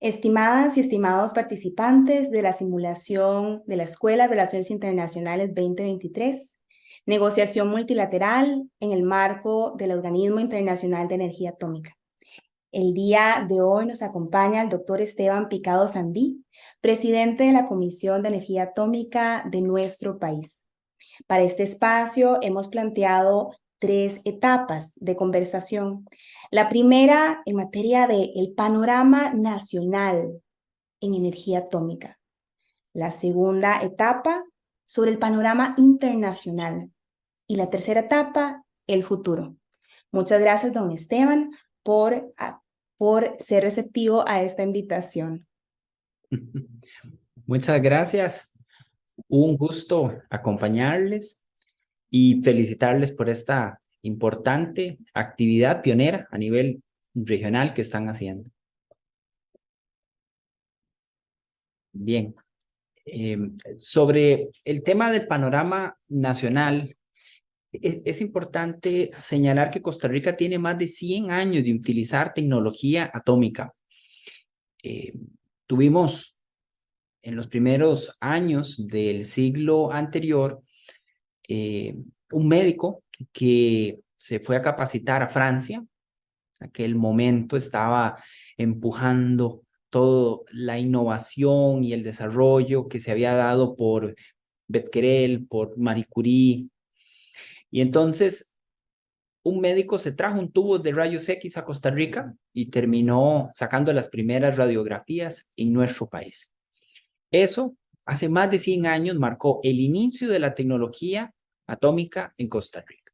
Estimadas y estimados participantes de la simulación de la Escuela de Relaciones Internacionales 2023, negociación multilateral en el marco del Organismo Internacional de Energía Atómica. El día de hoy nos acompaña el doctor Esteban Picado Sandí, presidente de la Comisión de Energía Atómica de nuestro país. Para este espacio hemos planteado 3 etapas de conversación. La primera en materia del panorama nacional en energía atómica. La segunda etapa sobre el panorama internacional. Y la tercera etapa, el futuro. Muchas gracias, don Esteban, por ser receptivo a esta invitación. Muchas gracias. Un gusto acompañarles y felicitarles por esta importante actividad pionera a nivel regional que están haciendo. Bien, sobre el tema del panorama nacional, es importante señalar que Costa Rica tiene más de 100 años de utilizar tecnología atómica. Tuvimos en los primeros años del siglo anterior un médico que se fue a capacitar a Francia. En aquel momento estaba empujando toda la innovación y el desarrollo que se había dado por Becquerel, por Marie Curie. Y entonces un médico se trajo un tubo de rayos X a Costa Rica y terminó sacando las primeras radiografías en nuestro país. Eso, hace más de 100 años, marcó el inicio de la tecnología atómica en Costa Rica.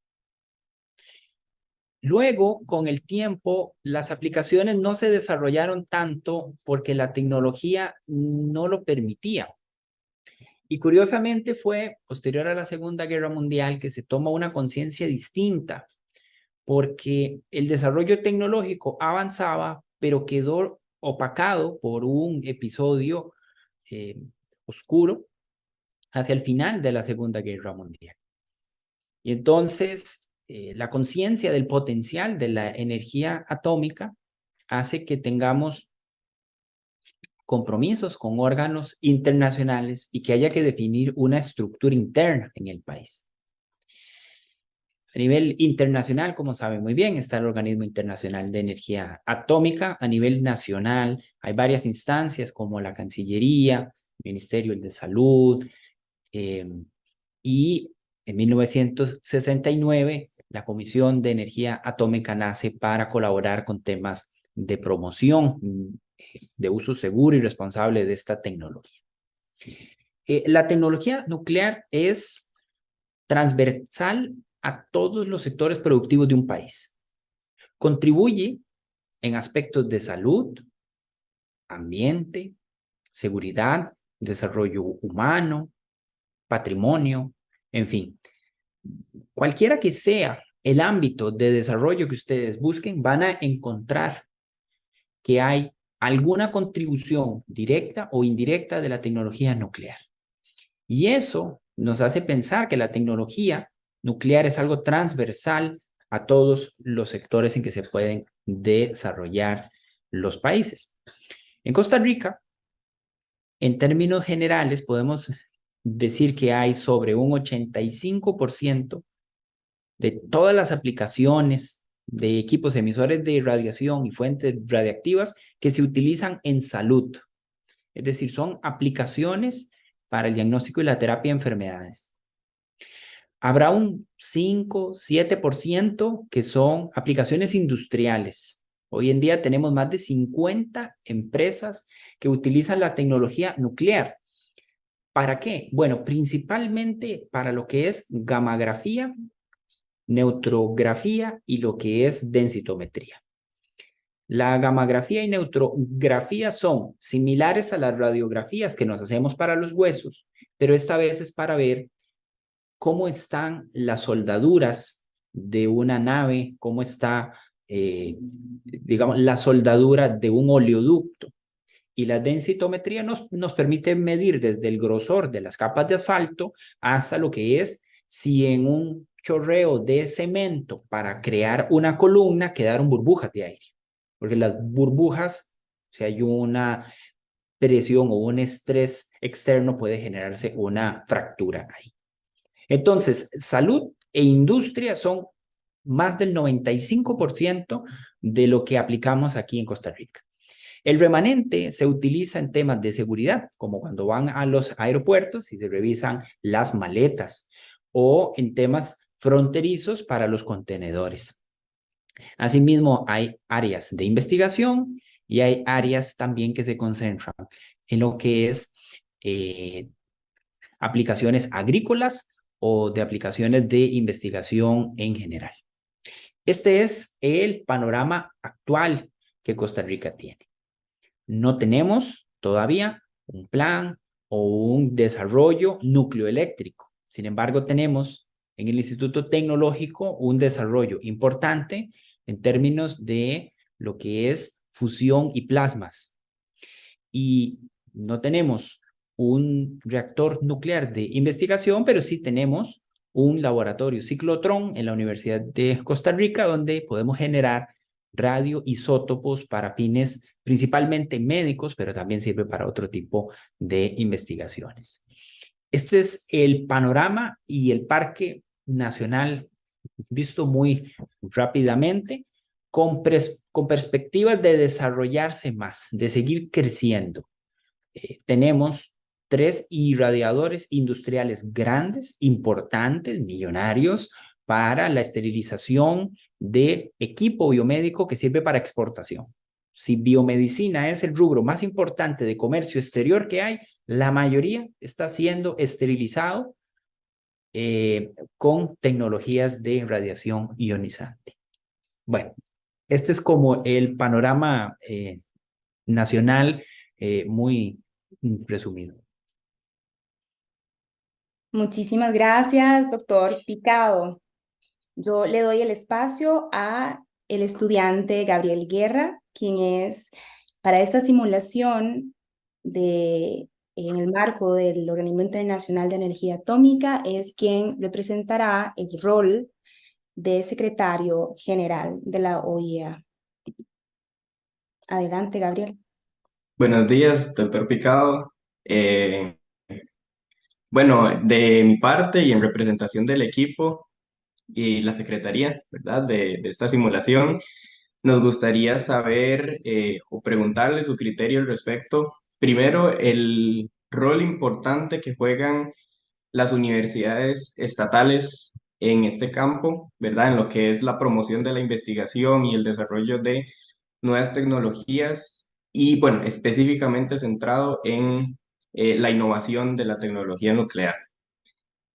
Luego, con el tiempo, las aplicaciones no se desarrollaron tanto porque la tecnología no lo permitía. Y curiosamente fue posterior a la Segunda Guerra Mundial que se toma una conciencia distinta, porque el desarrollo tecnológico avanzaba, pero quedó opacado por un episodio oscuro hacia el final de la Segunda Guerra Mundial. Y entonces la conciencia del potencial de la energía atómica hace que tengamos compromisos con órganos internacionales y que haya que definir una estructura interna en el país. A nivel internacional, como saben muy bien, está el Organismo Internacional de Energía Atómica. A nivel nacional hay varias instancias como la Cancillería, el Ministerio de Salud, y en 1969 la Comisión de Energía Atómica nace para colaborar con temas de promoción de uso seguro y responsable de esta tecnología. La tecnología nuclear es transversal a todos los sectores productivos de un país. Contribuye en aspectos de salud, ambiente, seguridad, desarrollo humano, patrimonio, en fin. Cualquiera que sea el ámbito de desarrollo que ustedes busquen, van a encontrar que hay alguna contribución directa o indirecta de la tecnología nuclear. Y eso nos hace pensar que la tecnología nuclear es algo transversal a todos los sectores en que se pueden desarrollar los países. En Costa Rica, en términos generales, podemos decir que hay sobre un 85% de todas las aplicaciones de equipos emisores de radiación y fuentes radiactivas que se utilizan en salud. Es decir, son aplicaciones para el diagnóstico y la terapia de enfermedades. Habrá un 5-7% que son aplicaciones industriales. Hoy en día tenemos más de 50 empresas que utilizan la tecnología nuclear. ¿Para qué? Bueno, principalmente para lo que es gammagrafía, neutrografía y lo que es densitometría. La gammagrafía y neutrografía son similares a las radiografías que nos hacemos para los huesos, pero esta vez es para ver cómo están las soldaduras de una nave, cómo está, digamos, la soldadura de un oleoducto. Y la densitometría nos permite medir desde el grosor de las capas de asfalto hasta lo que es si en un chorreo de cemento para crear una columna quedaron burbujas de aire. Porque las burbujas Si hay una presión o un estrés externo, puede generarse una fractura ahí. Entonces, salud e industria son más del 95% de lo que aplicamos aquí en Costa Rica. El remanente se utiliza en temas de seguridad, como cuando van a los aeropuertos y se revisan las maletas, o en temas fronterizos para los contenedores. Asimismo, hay áreas de investigación y hay áreas también que se concentran en lo que es aplicaciones agrícolas o de aplicaciones de investigación en general. Este es el panorama actual que Costa Rica tiene. No tenemos todavía un plan o un desarrollo nucleoeléctrico. Sin embargo, tenemos en el Instituto Tecnológico un desarrollo importante en términos de lo que es fusión y plasmas. Y no tenemos un reactor nuclear de investigación, pero sí tenemos un laboratorio ciclotrón en la Universidad de Costa Rica, donde podemos generar radioisótopos para fines principalmente médicos, pero también sirve para otro tipo de investigaciones. Este es el panorama y el Parque Nacional visto muy rápidamente, con perspectivas de desarrollarse más, de seguir creciendo. Tenemos 3 irradiadores industriales grandes, importantes, millonarios, para la esterilización de equipo biomédico que sirve para exportación. Si biomedicina es el rubro más importante de comercio exterior que hay, la mayoría está siendo esterilizado con tecnologías de radiación ionizante. Bueno, este es como el panorama nacional muy resumido. Muchísimas gracias, doctor Picado. Yo le doy el espacio a el estudiante Gabriel Guerra, quien es para esta simulación en el marco del Organismo Internacional de Energía Atómica, es quien representará el rol de secretario general de la OIEA. Adelante, Gabriel. Buenos días, doctor Picado. Bueno, de mi parte y en representación del equipo y la secretaría, ¿verdad? De esta simulación, nos gustaría saber o preguntarle su criterio al respecto. Primero, el rol importante que juegan las universidades estatales en este campo, ¿verdad? En lo que es la promoción de la investigación y el desarrollo de nuevas tecnologías y, bueno, específicamente centrado en la innovación de la tecnología nuclear.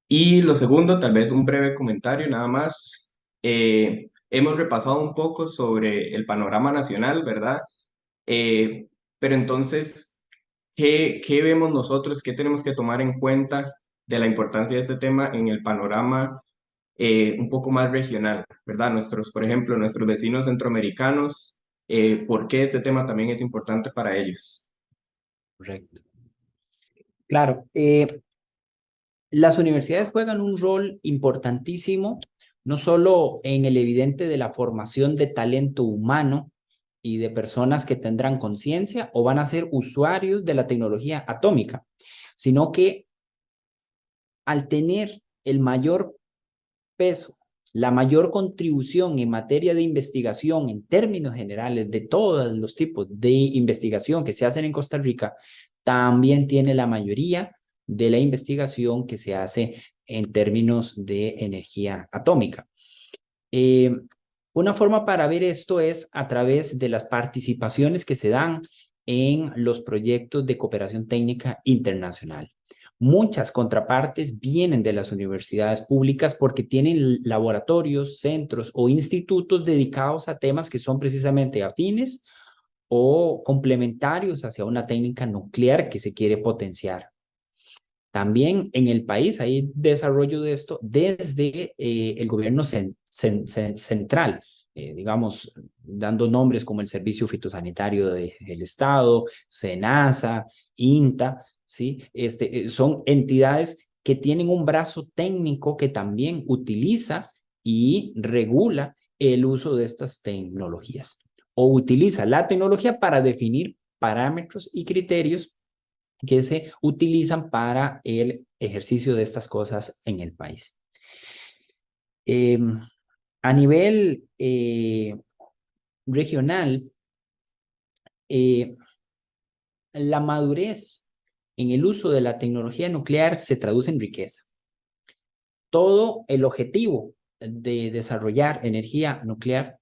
Y lo segundo, tal vez un breve comentario nada más. Hemos repasado un poco sobre el panorama nacional, ¿verdad? Pero entonces, ¿qué vemos nosotros? ¿Qué tenemos que tomar en cuenta de la importancia de este tema en el panorama un poco más regional, ¿verdad? Por ejemplo, nuestros vecinos centroamericanos, ¿por qué este tema también es importante para ellos? Correcto. Claro, las universidades juegan un rol importantísimo, no solo en el evidente de la formación de talento humano y de personas que tendrán conciencia o van a ser usuarios de la tecnología atómica, sino que al tener el mayor peso, la mayor contribución en materia de investigación en términos generales de todos los tipos de investigación que se hacen en Costa Rica, también tiene la mayoría de la investigación que se hace en términos de energía atómica. Una forma para ver esto es a través de las participaciones que se dan en los proyectos de cooperación técnica internacional. Muchas contrapartes vienen de las universidades públicas porque tienen laboratorios, centros o institutos dedicados a temas que son precisamente afines o complementarios hacia una técnica nuclear que se quiere potenciar. También en el país hay desarrollo de esto desde el gobierno central, digamos, dando nombres como el Servicio Fitosanitario del Estado, SENASA, INTA, ¿sí? Son entidades que tienen un brazo técnico que también utiliza y regula el uso de estas tecnologías o utiliza la tecnología para definir parámetros y criterios que se utilizan para el ejercicio de estas cosas en el país. A nivel regional, la madurez en el uso de la tecnología nuclear se traduce en riqueza. Todo el objetivo de desarrollar energía nuclear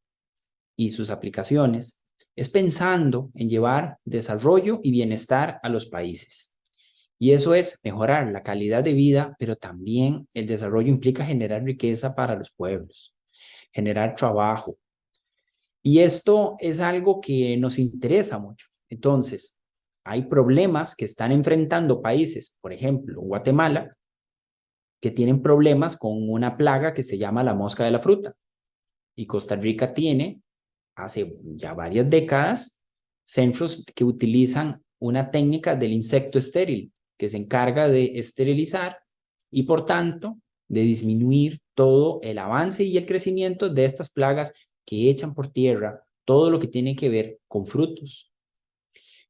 y sus aplicaciones es pensando en llevar desarrollo y bienestar a los países. Y eso es mejorar la calidad de vida, pero también el desarrollo implica generar riqueza para los pueblos, generar trabajo. Y esto es algo que nos interesa mucho. Entonces, hay problemas que están enfrentando países, por ejemplo, Guatemala, que tienen problemas con una plaga que se llama la mosca de la fruta. Y Costa Rica tiene, hace ya varias décadas, centros que utilizan una técnica del insecto estéril, que se encarga de esterilizar y, por tanto, de disminuir todo el avance y el crecimiento de estas plagas que echan por tierra todo lo que tiene que ver con frutos.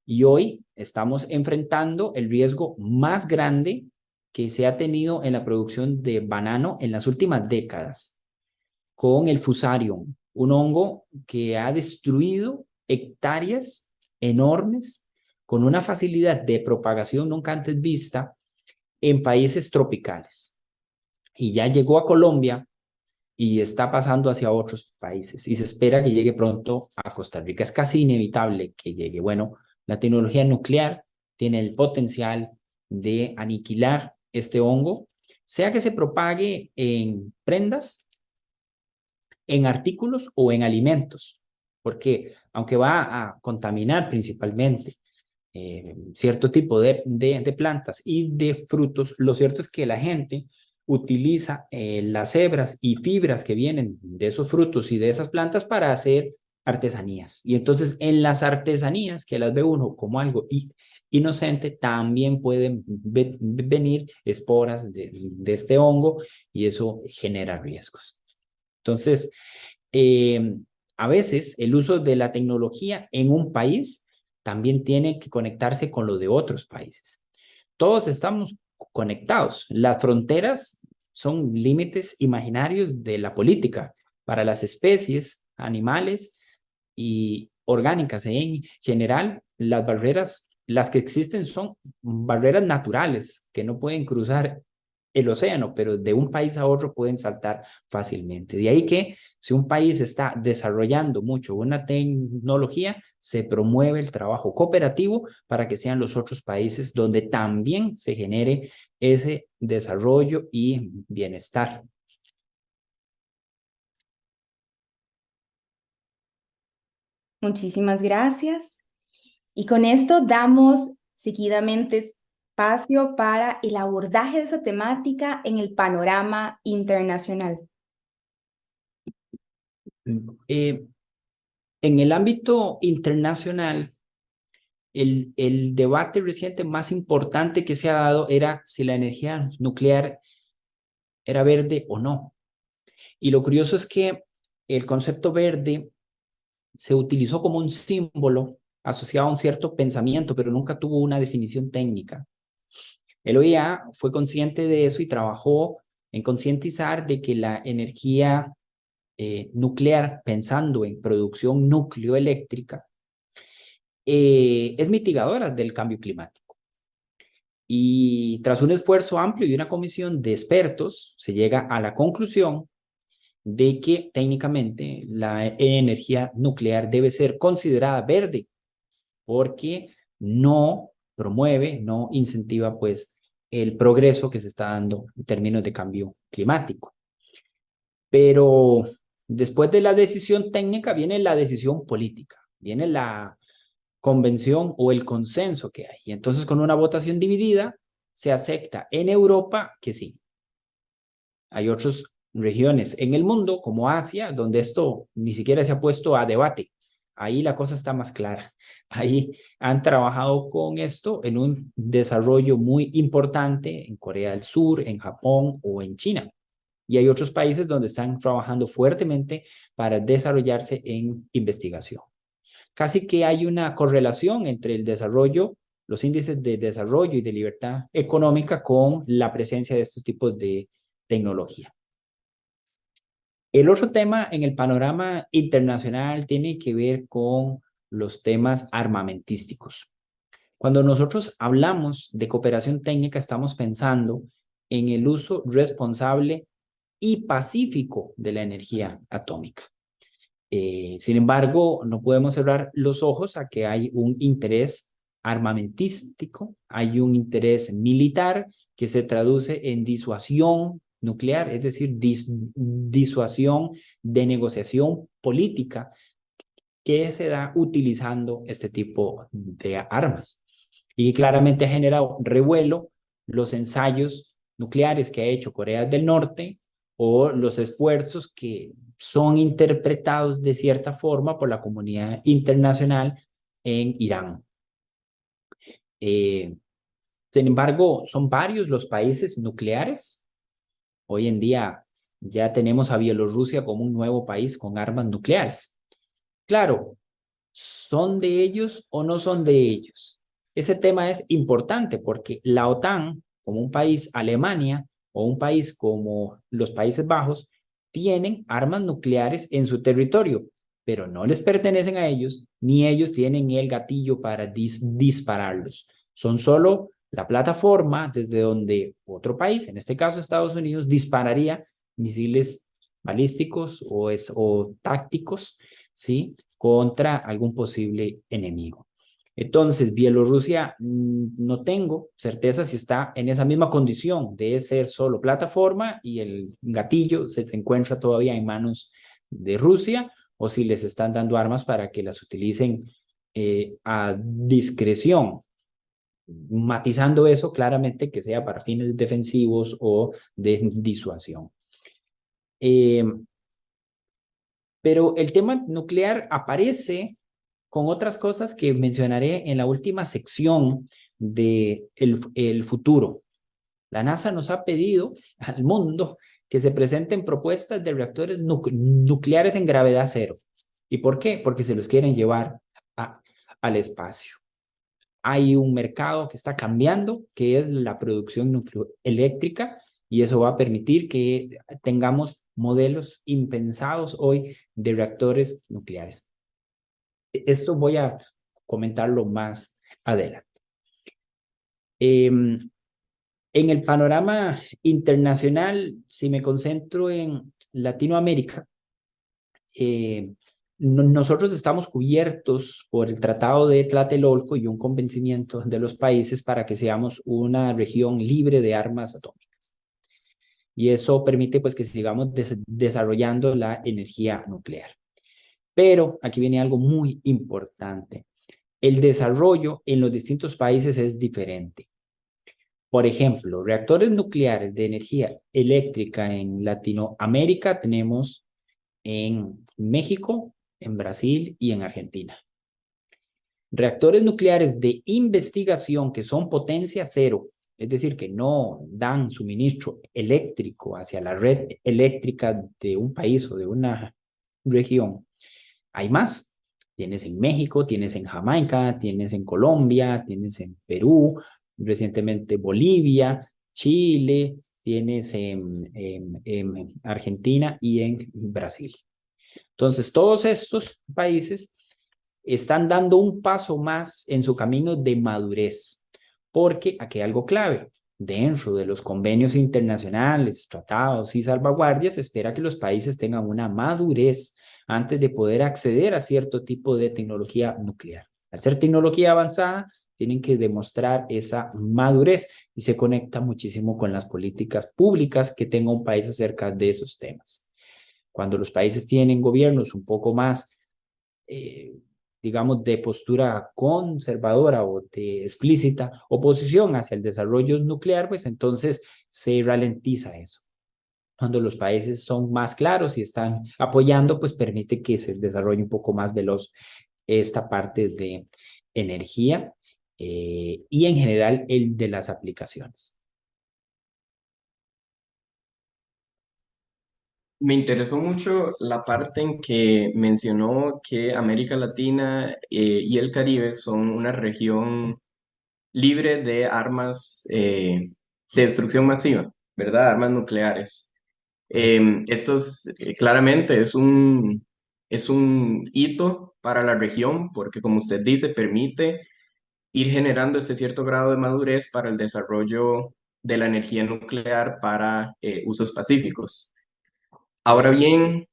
Y hoy estamos enfrentando el riesgo más grande que se ha tenido en la producción de banano en las últimas décadas, con el Fusarium, un hongo que ha destruido hectáreas enormes con una facilidad de propagación nunca antes vista en países tropicales. Y ya llegó a Colombia y está pasando hacia otros países y se espera que llegue pronto a Costa Rica. Es casi inevitable que llegue. Bueno, la tecnología nuclear tiene el potencial de aniquilar este hongo, sea que se propague en prendas, en artículos o en alimentos, porque aunque va a contaminar principalmente cierto tipo de plantas y de frutos, lo cierto es que la gente utiliza las hebras y fibras que vienen de esos frutos y de esas plantas para hacer artesanías. Y entonces en las artesanías, que las ve uno como algo inocente, también pueden venir esporas de este hongo y eso genera riesgos. Entonces, a veces el uso de la tecnología en un país también tiene que conectarse con lo de otros países. Todos estamos conectados. Las fronteras son límites imaginarios de la política para las especies, animales y orgánicas. En general, las barreras, las que existen son barreras naturales que no pueden cruzar el océano, pero de un país a otro pueden saltar fácilmente. De ahí que si un país está desarrollando mucho una tecnología, se promueve el trabajo cooperativo para que sean los otros países donde también se genere ese desarrollo y bienestar. Muchísimas gracias. Y con esto damos seguidamente espacio para el abordaje de esa temática en el panorama internacional. En el ámbito internacional, el debate reciente más importante que se ha dado era si la energía nuclear era verde o no. Y lo curioso es que el concepto verde se utilizó como un símbolo asociado a un cierto pensamiento, pero nunca tuvo una definición técnica. El OIA fue consciente de eso y trabajó en concientizar de que la energía nuclear, pensando en producción nucleoeléctrica, es mitigadora del cambio climático. Y tras un esfuerzo amplio y una comisión de expertos, se llega a la conclusión de que técnicamente la energía nuclear debe ser considerada verde porque no promueve, no incentiva pues el progreso que se está dando en términos de cambio climático. Pero después de la decisión técnica viene la decisión política, viene la convención o el consenso que hay. Y entonces con una votación dividida se acepta en Europa que sí. Hay otras regiones en el mundo, como Asia, donde esto ni siquiera se ha puesto a debate. Ahí la cosa está más clara. Ahí han trabajado con esto en un desarrollo muy importante en Corea del Sur, en Japón o en China. Y hay otros países donde están trabajando fuertemente para desarrollarse en investigación. casi que hay una correlación entre el desarrollo, los índices de desarrollo y de libertad económica con la presencia de estos tipos de tecnología. El otro tema en el panorama internacional tiene que ver con los temas armamentísticos. Cuando nosotros hablamos de cooperación técnica, estamos pensando en el uso responsable y pacífico de la energía atómica. Sin embargo, no podemos cerrar los ojos a que hay un interés armamentístico, hay un interés militar que se traduce en disuasión nuclear, es decir, disuasión de negociación política que se da utilizando este tipo de armas. Y claramente ha generado revuelo los ensayos nucleares que ha hecho Corea del Norte o los esfuerzos que son interpretados de cierta forma por la comunidad internacional en Irán. Sin embargo, son varios los países nucleares. Hoy en día ya tenemos a Bielorrusia como un nuevo país con armas nucleares. Claro, ¿son de ellos o no son de ellos? Ese tema es importante porque la OTAN, como un país, Alemania, o un país como los Países Bajos, tienen armas nucleares en su territorio, pero no les pertenecen a ellos, ni ellos tienen el gatillo para dispararlos. Son solo la plataforma desde donde otro país, en este caso Estados Unidos, dispararía misiles balísticos o tácticos, ¿sí?, contra algún posible enemigo. Entonces, Bielorrusia, no tengo certeza si está en esa misma condición de ser solo plataforma y el gatillo se encuentra todavía en manos de Rusia, o si les están dando armas para que las utilicen a discreción, matizando eso claramente que sea para fines defensivos o de disuasión. Pero el tema nuclear aparece con otras cosas que mencionaré en la última sección de el futuro. La NASA nos ha pedido al mundo que se presenten propuestas de reactores nucleares en gravedad cero. ¿Y por qué? Porque se los quieren llevar al espacio. Hay un mercado que está cambiando, que es la producción eléctrica, y eso va a permitir que tengamos modelos impensados hoy de reactores nucleares. Esto voy a comentarlo más adelante. En el panorama internacional, si me concentro en Latinoamérica, nosotros estamos cubiertos por el Tratado de Tlatelolco y un convencimiento de los países para que seamos una región libre de armas atómicas. Y eso permite pues que sigamos desarrollando la energía nuclear. Pero aquí viene algo muy importante. El desarrollo en los distintos países es diferente. Por ejemplo, reactores nucleares de energía eléctrica en Latinoamérica tenemos en México, en Brasil y en Argentina. Reactores nucleares de investigación que son potencia cero, es decir, que no dan suministro eléctrico hacia la red eléctrica de un país o de una región, hay más. Tienes en México, tienes en Jamaica, tienes en Colombia, tienes en Perú, recientemente Bolivia, Chile, tienes en Argentina y en Brasil. Entonces, todos estos países están dando un paso más en su camino de madurez, porque aquí hay algo clave. Dentro de los convenios internacionales, tratados y salvaguardias, se espera que los países tengan una madurez antes de poder acceder a cierto tipo de tecnología nuclear. Al ser tecnología avanzada, tienen que demostrar esa madurez y se conecta muchísimo con las políticas públicas que tenga un país acerca de esos temas. Cuando los países tienen gobiernos un poco más, digamos, de postura conservadora o de explícita oposición hacia el desarrollo nuclear, pues entonces se ralentiza eso. Cuando los países son más claros y están apoyando, pues permite que se desarrolle un poco más veloz esta parte de energía y en general el de las aplicaciones. Me interesó mucho la parte en que mencionó que América Latina y el Caribe son una región libre de armas de destrucción masiva, ¿verdad? Armas nucleares. Correcto. Claramente es un hito para la región porque, como usted dice, permite ir generando ese cierto grado de madurez para el desarrollo de la energía nuclear para usos pacíficos. Ahora Correcto. bien,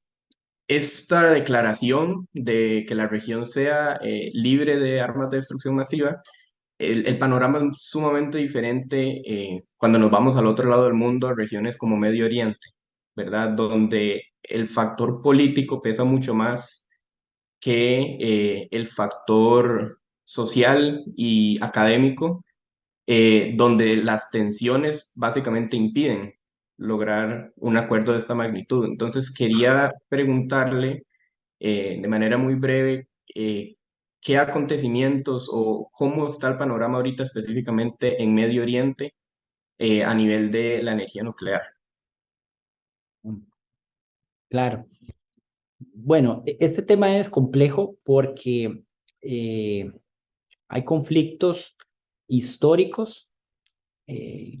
esta declaración de que la región sea libre de armas de destrucción masiva, el panorama es sumamente diferente cuando nos vamos al otro lado del mundo, a regiones como Medio Oriente, ¿verdad? Donde el factor político pesa mucho más que el factor social y académico, donde las tensiones básicamente impiden lograr un acuerdo de esta magnitud. Entonces, quería preguntarle de manera muy breve, ¿qué acontecimientos o cómo está el panorama ahorita específicamente en Medio Oriente a nivel de la energía nuclear? Claro. Bueno, este tema es complejo porque eh, hay conflictos históricos. eh,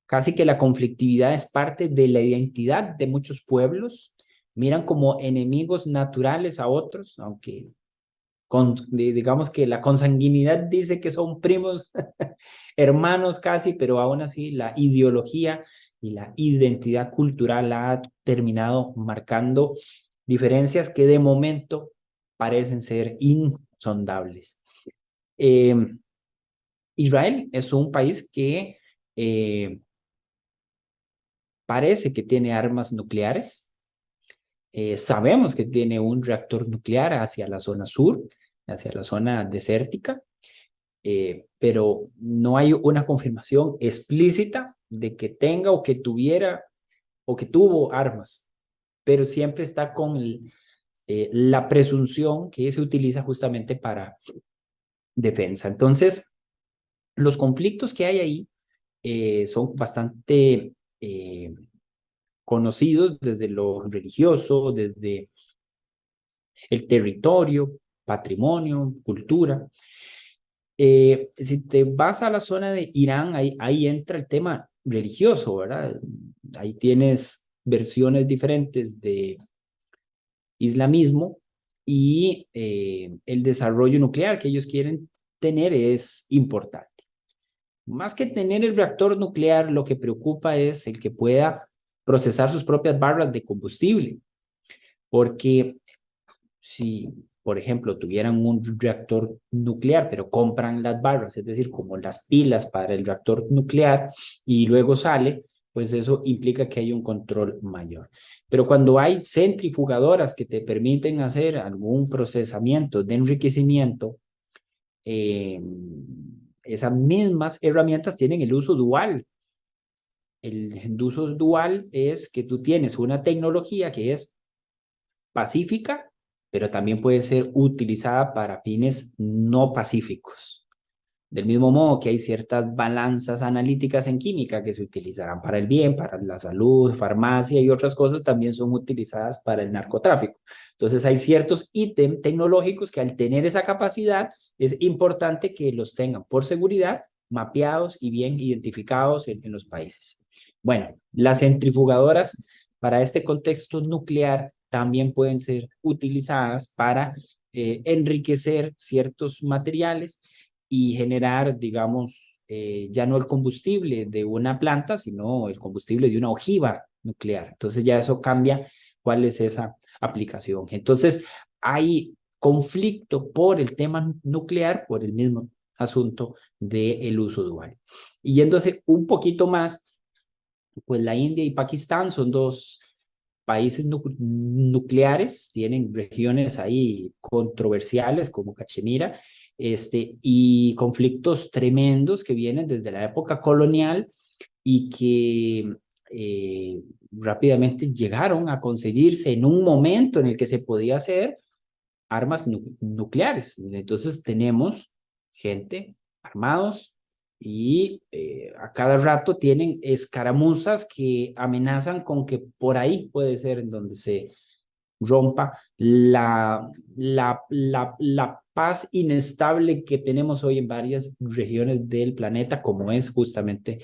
Casi que la conflictividad es parte de la identidad de muchos pueblos. Miran como enemigos naturales a otros, aunque digamos que la consanguinidad dice que son primos, hermanos casi, pero aún así la ideología y la identidad cultural ha terminado marcando diferencias que de momento parecen ser insondables. Eh, Israel es un país que parece que tiene armas nucleares. Sabemos que tiene un reactor nuclear hacia la zona sur, hacia la zona desértica, pero no hay una confirmación explícita de que tenga o que tuviera o que tuvo armas, pero siempre está con la presunción que se utiliza justamente para defensa. Entonces, los conflictos que hay ahí son bastante conocidos desde lo religioso, desde el territorio, patrimonio, cultura. Si te vas a la zona de Irán, ahí entra el tema religioso, ¿verdad? Ahí tienes versiones diferentes de islamismo y el desarrollo nuclear que ellos quieren tener es importante. Más que tener el reactor nuclear, lo que preocupa es el que pueda procesar sus propias barras de combustible, porque si, por ejemplo, tuvieran un reactor nuclear, pero compran las barras, es decir, como las pilas para el reactor nuclear y luego sale, pues eso implica que hay un control mayor. Pero cuando hay centrifugadoras que te permiten hacer algún procesamiento de enriquecimiento, eh, esas mismas herramientas tienen el uso dual. El uso dual es que tú tienes una tecnología que es pacífica, pero también puede ser utilizada para fines no pacíficos. Del mismo modo que hay ciertas balanzas analíticas en química que se utilizarán para el bien, para la salud, farmacia y otras cosas también son utilizadas para el narcotráfico. Entonces hay ciertos ítems tecnológicos que al tener esa capacidad es importante que los tengan por seguridad mapeados y bien identificados en los países. Bueno, las centrifugadoras para este contexto nuclear también pueden ser utilizadas para enriquecer ciertos materiales y generar, digamos, ya no el combustible de una planta, sino el combustible de una ojiva nuclear. Entonces ya eso cambia cuál es esa aplicación. Entonces hay conflicto por el tema nuclear, por el mismo asunto del uso dual. Y yéndose un poquito más, pues la India y Pakistán son dos países nucleares, tienen regiones ahí controversiales como Cachemira, y conflictos tremendos que vienen desde la época colonial y que rápidamente llegaron a conseguirse en un momento en el que se podía hacer armas nucleares. Entonces tenemos gente armados y a cada rato tienen escaramuzas que amenazan con que por ahí puede ser en donde se rompa la paz inestable que tenemos hoy en varias regiones del planeta, como es justamente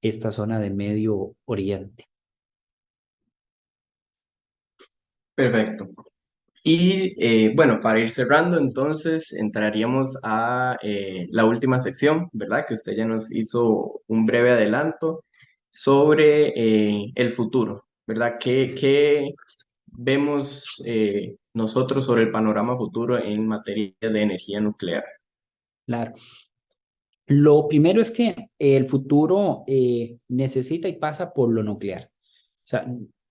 esta zona de Medio Oriente. Perfecto. Y bueno, para ir cerrando, entonces entraríamos a la última sección, ¿verdad? Que usted ya nos hizo un breve adelanto sobre el futuro, ¿verdad? ¿Qué vemos nosotros sobre el panorama futuro en materia de energía nuclear? Claro. Lo primero es que el futuro necesita y pasa por lo nuclear. O sea,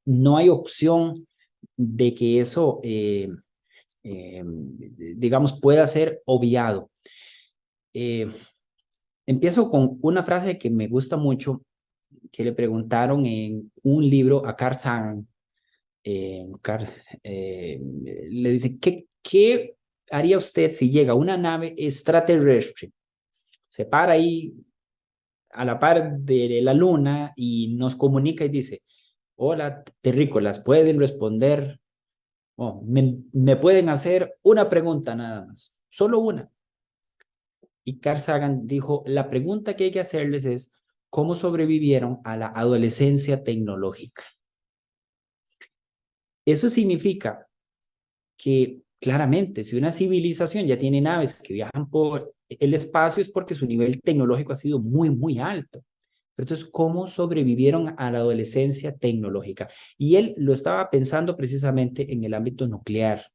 no hay opción de que eso, digamos, pueda ser obviado. Empiezo con una frase que me gusta mucho, que le preguntaron en un libro a Carl Sagan. Le dice, ¿qué haría usted si llega una nave extraterrestre? Se para ahí a la par de la luna y nos comunica y dice, hola, terrícolas, ¿pueden responder? Oh, me pueden hacer una pregunta nada más, solo una. Y Carl Sagan dijo, la pregunta que hay que hacerles es, ¿cómo sobrevivieron a la adolescencia tecnológica? Eso significa que claramente si una civilización ya tiene naves que viajan por el espacio es porque su nivel tecnológico ha sido muy, muy alto. Pero entonces, ¿cómo sobrevivieron a la adolescencia tecnológica? Y él lo estaba pensando precisamente en el ámbito nuclear.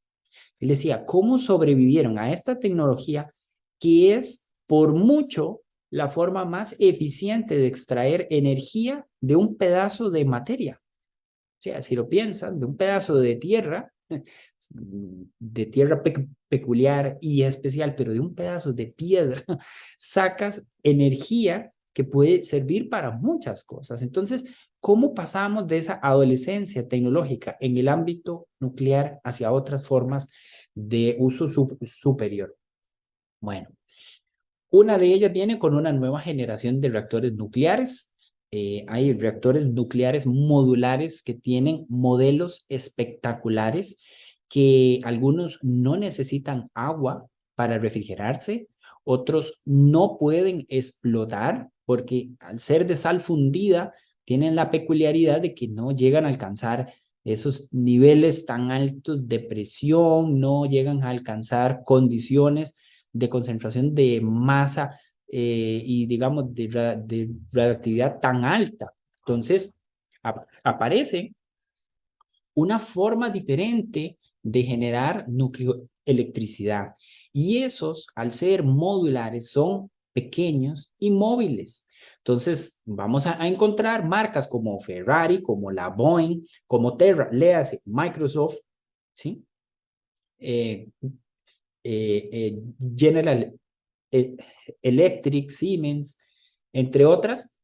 Él decía, ¿cómo sobrevivieron a esta tecnología que es por mucho la forma más eficiente de extraer energía de un pedazo de materia? O sea, si lo piensan, de un pedazo de tierra peculiar y especial, pero de un pedazo de piedra, sacas energía que puede servir para muchas cosas. Entonces, ¿cómo pasamos de esa adolescencia tecnológica en el ámbito nuclear hacia otras formas de uso superior? Bueno, una de ellas viene con una nueva generación de reactores nucleares. Hay reactores nucleares modulares que tienen modelos espectaculares, que algunos no necesitan agua para refrigerarse, otros no pueden explotar porque al ser de sal fundida tienen la peculiaridad de que no llegan a alcanzar esos niveles tan altos de presión, no llegan a alcanzar condiciones de concentración de masa y digamos de radioactividad tan alta. Entonces, aparece una forma diferente de generar nucleoelectricidad. Y esos, al ser modulares, son pequeños y móviles. Entonces, vamos a encontrar marcas como Ferrari, como la Boeing, como Terra, léase Microsoft, ¿sí? General Electric, Siemens, entre otras,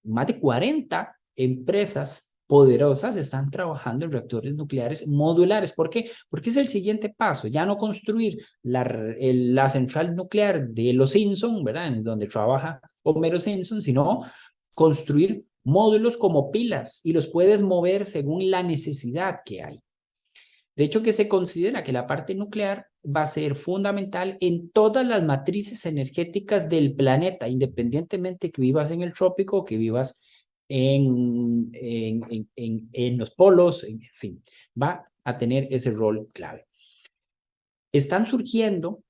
más de 40 empresas poderosas están trabajando en reactores nucleares modulares. ¿Por qué? Porque es el siguiente paso, ya no construir la central nuclear de los Simpson, ¿verdad? En donde trabaja Homero Simpson, sino construir módulos como pilas y los puedes mover según la necesidad que hay. De hecho, que se considera que la parte nuclear va a ser fundamental en todas las matrices energéticas del planeta, independientemente que vivas en el trópico o que vivas en los polos, en fin, va a tener ese rol clave. Están surgiendo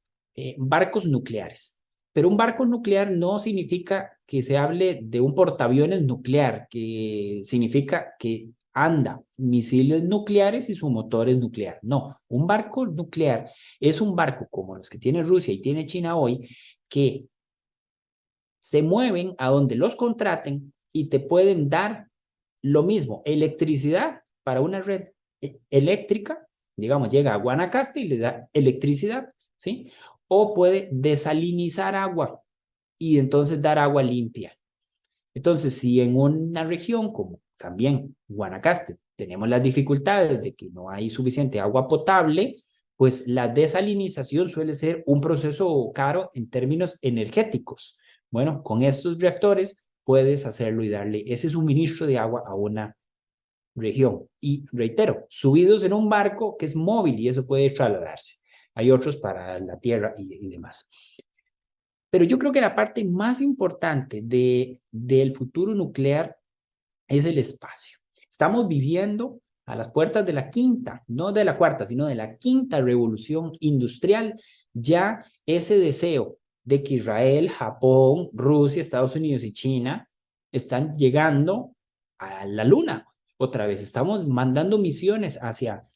barcos nucleares, pero un barco nuclear no significa que se hable de un portaaviones nuclear, que significa que anda misiles nucleares y su motor es nuclear. No, un barco nuclear es un barco como los que tiene Rusia y tiene China hoy, que se mueven a donde los contraten y te pueden dar lo mismo, electricidad para una red eléctrica, digamos, llega a Guanacaste y le da electricidad, ¿sí? O puede desalinizar agua y entonces dar agua limpia. Entonces, si en una región como también Guanacaste tenemos las dificultades de que no hay suficiente agua potable, pues la desalinización suele ser un proceso caro en términos energéticos, Bueno, con estos reactores puedes hacerlo y darle ese suministro de agua a una región. Y reitero, subidos en un barco que es móvil y eso puede trasladarse. Hay otros para la tierra y demás. Pero yo creo que la parte más importante del futuro nuclear es el espacio. Estamos viviendo a las puertas de la quinta, no de la cuarta, sino de la quinta revolución industrial. Ya ese deseo de que Israel, Japón, Rusia, Estados Unidos y China están llegando a la luna. Otra vez, estamos mandando misiones hacia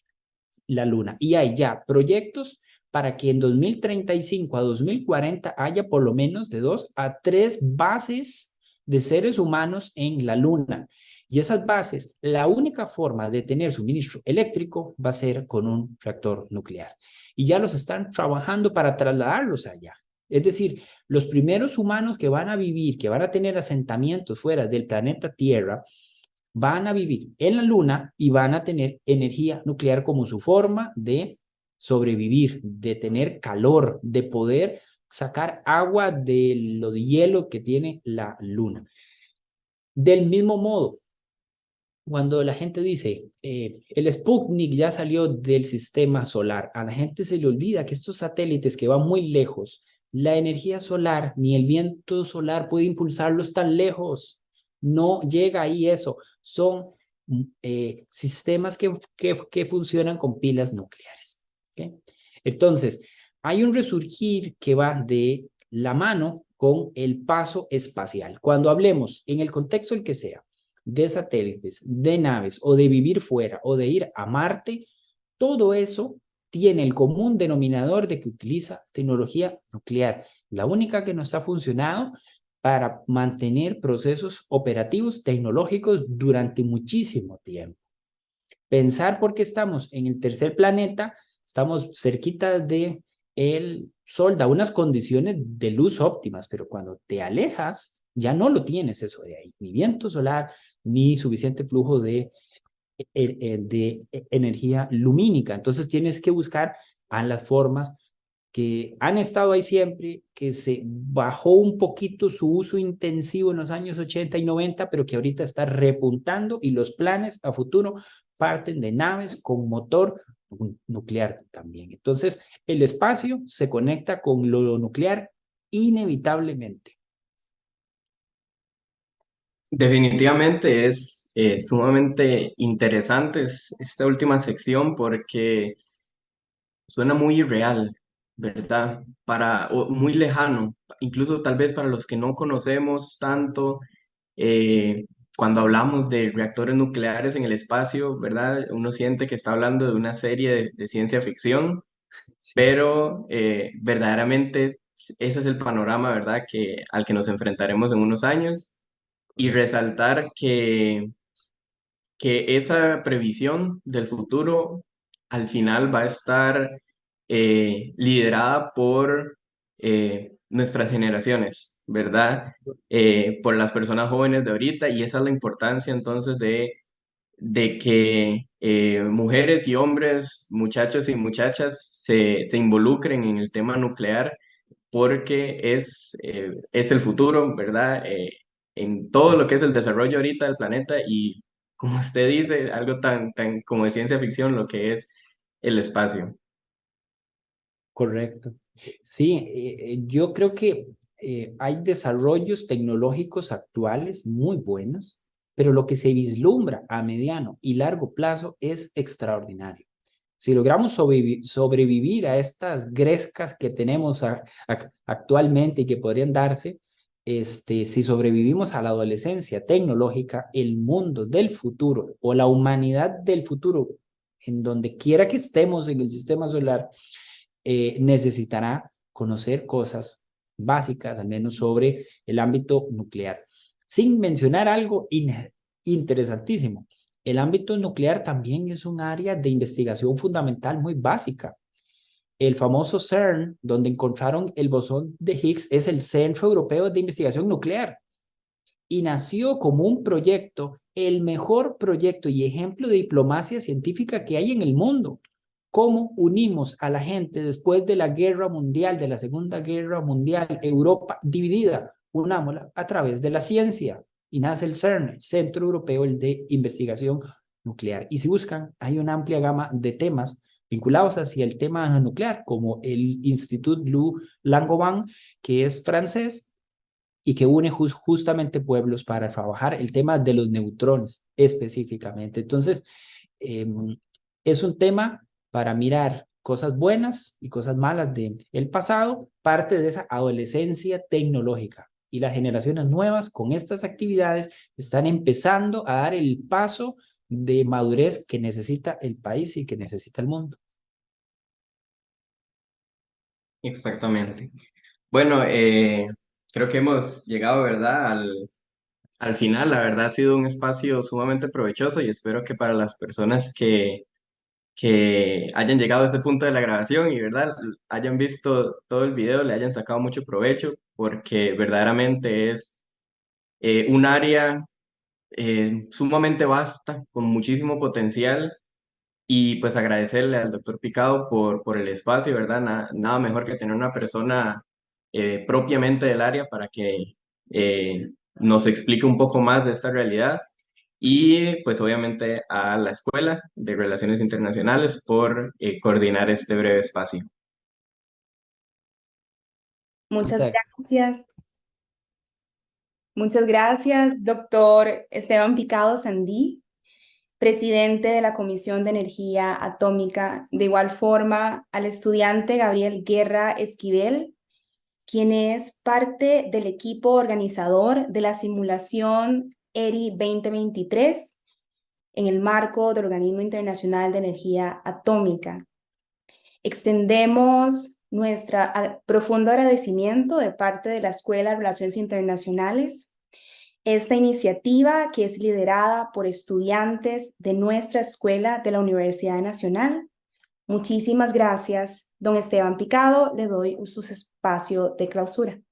la luna y hay ya proyectos para que en 2035 a 2040 haya por lo menos de 2 a 3 bases de seres humanos en la luna. Y esas bases, la única forma de tener suministro eléctrico va a ser con un reactor nuclear. Y ya los están trabajando para trasladarlos allá. Es decir, los primeros humanos que van a vivir, que van a tener asentamientos fuera del planeta Tierra, van a vivir en la luna y van a tener energía nuclear como su forma de sobrevivir, de tener calor, de poder sacar agua de lo de hielo que tiene la luna. Del mismo modo, cuando la gente dice, el Sputnik ya salió del sistema solar, a la gente se le olvida que estos satélites que van muy lejos, la energía solar ni el viento solar puede impulsarlos tan lejos. No llega ahí eso. Son sistemas que funcionan con pilas nucleares. ¿Okay? Entonces, hay un resurgir que va de la mano con el paso espacial. Cuando hablemos, en el contexto el que sea, de satélites, de naves o de vivir fuera o de ir a Marte, todo eso tiene el común denominador de que utiliza tecnología nuclear. La única que nos ha funcionado para mantener procesos operativos tecnológicos durante muchísimo tiempo. Pensar porque estamos en el tercer planeta, estamos cerquita de el Sol, da unas condiciones de luz óptimas, pero cuando te alejas, ya no lo tienes eso de ahí, ni viento solar, ni suficiente flujo de energía lumínica. Entonces tienes que buscar a las formas que han estado ahí siempre, que se bajó un poquito su uso intensivo en los años 80 y 90, pero que ahorita está repuntando y los planes a futuro parten de naves con motor nuclear también. Entonces, el espacio se conecta con lo nuclear inevitablemente. Definitivamente es sumamente interesante esta última sección porque suena muy irreal, ¿verdad? O muy lejano, incluso tal vez para los que no conocemos tanto, eh, cuando hablamos de reactores nucleares en el espacio, ¿verdad? Uno siente que está hablando de una serie de ciencia ficción, Sí. pero verdaderamente ese es el panorama, ¿verdad? Al que nos enfrentaremos en unos años y resaltar que esa previsión del futuro al final va a estar liderada por nuestras generaciones, ¿verdad? Por las personas jóvenes de ahorita y esa es la importancia entonces de que mujeres y hombres, muchachos y muchachas se involucren en el tema nuclear porque es el futuro, ¿verdad? En todo lo que es el desarrollo ahorita del planeta y, como usted dice, algo tan como de ciencia ficción, lo que es el espacio. Correcto. Sí, yo creo que hay desarrollos tecnológicos actuales muy buenos, pero lo que se vislumbra a mediano y largo plazo es extraordinario. Si logramos sobrevivir a estas grescas que tenemos actualmente y que podrían darse, si sobrevivimos a la adolescencia tecnológica, el mundo del futuro o la humanidad del futuro, en donde quiera que estemos en el sistema solar, necesitará conocer cosas básicas, al menos sobre el ámbito nuclear. Sin mencionar algo interesantísimo. El ámbito nuclear también es un área de investigación fundamental muy básica. El famoso CERN, donde encontraron el bosón de Higgs, es el Centro Europeo de Investigación Nuclear y nació como un proyecto, el mejor proyecto y ejemplo de diplomacia científica que hay en el mundo. Cómo unimos a la gente después de la guerra mundial, de la Segunda Guerra Mundial, Europa dividida, unámosla a través de la ciencia. Y nace el CERN, el Centro Europeo de Investigación Nuclear. Y si buscan, hay una amplia gama de temas vinculados hacia el tema nuclear, como el Institut Louis Langevin, que es francés y que une justamente pueblos para trabajar el tema de los neutrones específicamente. Entonces, es un tema para mirar cosas buenas y cosas malas del pasado, parte de esa adolescencia tecnológica. Y las generaciones nuevas con estas actividades están empezando a dar el paso de madurez que necesita el país y que necesita el mundo. Exactamente. Bueno, creo que hemos llegado, ¿verdad? Al final, la verdad ha sido un espacio sumamente provechoso y espero que para las personas que hayan llegado a este punto de la grabación y, ¿verdad? Hayan visto todo el video, le hayan sacado mucho provecho, porque verdaderamente es un área sumamente vasta, con muchísimo potencial. Y pues agradecerle al doctor Picado por el espacio, ¿verdad? Nada mejor que tener una persona propiamente del área para que nos explique un poco más de esta realidad. Y pues obviamente a la Escuela de Relaciones Internacionales por coordinar este breve espacio. Muchas gracias. Muchas gracias, doctor Esteban Picado Sandí, presidente de la Comisión de Energía Atómica. De igual forma, al estudiante Gabriel Guerra Esquivel, quien es parte del equipo organizador de la simulación ERI 2023 en el marco del Organismo Internacional de Energía Atómica. Extendemos nuestro profundo agradecimiento de parte de la Escuela de Relaciones Internacionales. Esta iniciativa, que es liderada por estudiantes de nuestra escuela de la Universidad Nacional. Muchísimas gracias, don Esteban Picado. Le doy su espacio de clausura.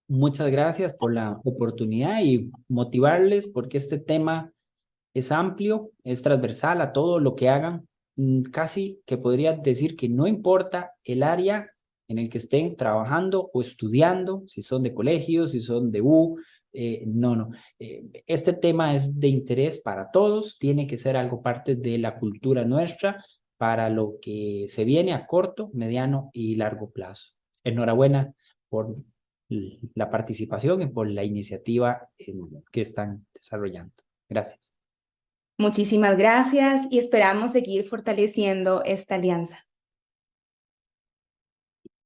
Muchas gracias por la oportunidad y motivarles porque este tema es amplio, es transversal a todo lo que hagan. Casi que podría decir que no importa el área en el que estén trabajando o estudiando, si son de colegio, si son de U, no. Este tema es de interés para todos, tiene que ser algo parte de la cultura nuestra para lo que se viene a corto, mediano y largo plazo. Enhorabuena por la participación y por la iniciativa que están desarrollando. Gracias. Muchísimas gracias y esperamos seguir fortaleciendo esta alianza.